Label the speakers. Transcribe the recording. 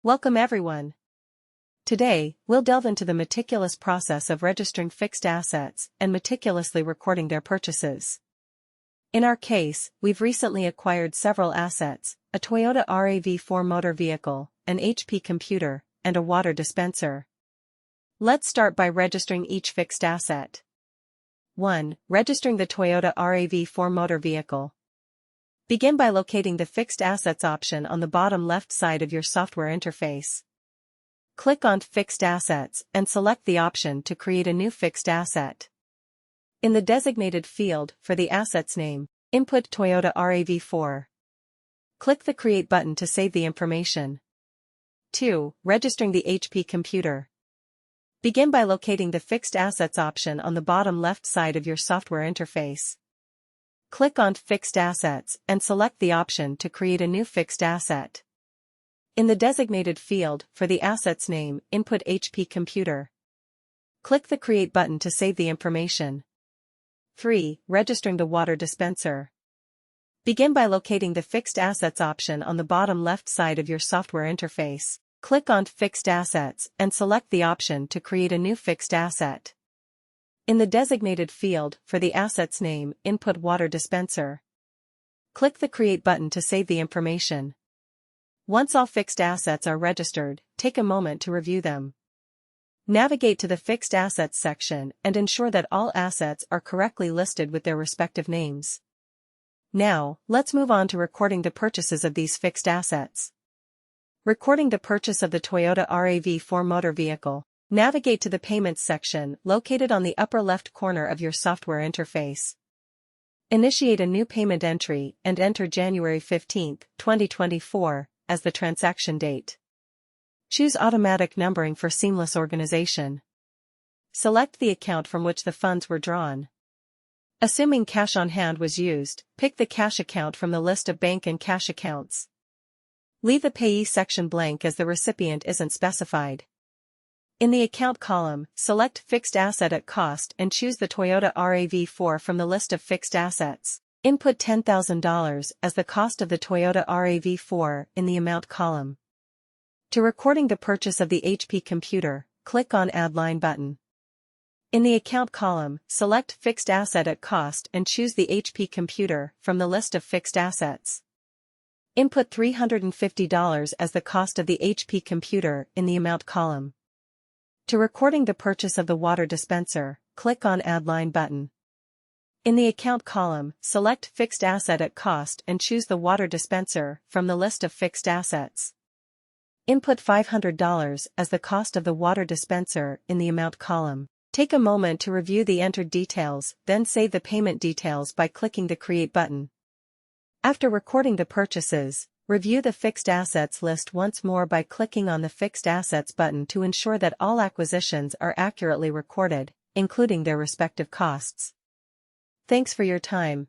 Speaker 1: Welcome everyone. Today, we'll delve into the meticulous process of registering fixed assets and meticulously recording their purchases. In our case, we've recently acquired several assets: a Toyota RAV4 motor vehicle, an HP computer, and a water dispenser. Let's start by registering each fixed asset. 1. Registering the Toyota RAV4 motor vehicle. Begin by locating the Fixed Assets option on the bottom left side of your software interface. Click on Fixed Assets and select the option to create a new fixed asset. In the designated field for the asset's name, input Toyota RAV4. Click the Create button to save the information. 2. Registering the HP computer. Begin by locating the Fixed Assets option on the bottom left side of your software interface. Click on Fixed Assets and select the option to create a new fixed asset. In the designated field for the asset's name, input HP computer. Click the Create button to save the information. 3. Registering the water dispenser. Begin by locating the Fixed Assets option on the bottom left side of your software interface. Click on Fixed Assets and select the option to create a new fixed asset. In the designated field for the asset's name, input water dispenser. Click the Create button to save the information. Once all fixed assets are registered, take a moment to review them. Navigate to the Fixed Assets section and ensure that all assets are correctly listed with their respective names. Now, let's move on to recording the purchases of these fixed assets. Recording the purchase of the Toyota RAV4 motor vehicle. Navigate to the Payments section located on the upper left corner of your software interface. Initiate a new payment entry and enter January 15, 2024, as the transaction date. Choose Automatic Numbering for seamless organization. Select the account from which the funds were drawn. Assuming cash on hand was used, pick the cash account from the list of bank and cash accounts. Leave the Payee section blank as the recipient isn't specified. In the Account column, select Fixed Asset at Cost and choose the Toyota RAV4 from the list of fixed assets. Input $10,000 as the cost of the Toyota RAV4 in the Amount column. To recording the purchase of the HP computer, click on Add Line button. In the Account column, select Fixed Asset at Cost and choose the HP computer from the list of fixed assets. Input $350 as the cost of the HP computer in the Amount column. To recording the purchase of the water dispenser, click on Add Line button. In the Account column, select Fixed Asset at Cost and choose the water dispenser from the list of fixed assets. Input $500 as the cost of the water dispenser in the Amount column. Take a moment to review the entered details, then save the payment details by clicking the Create button. After recording the purchases, review the fixed assets list once more by clicking on the Fixed Assets button to ensure that all acquisitions are accurately recorded, including their respective costs. Thanks for your time.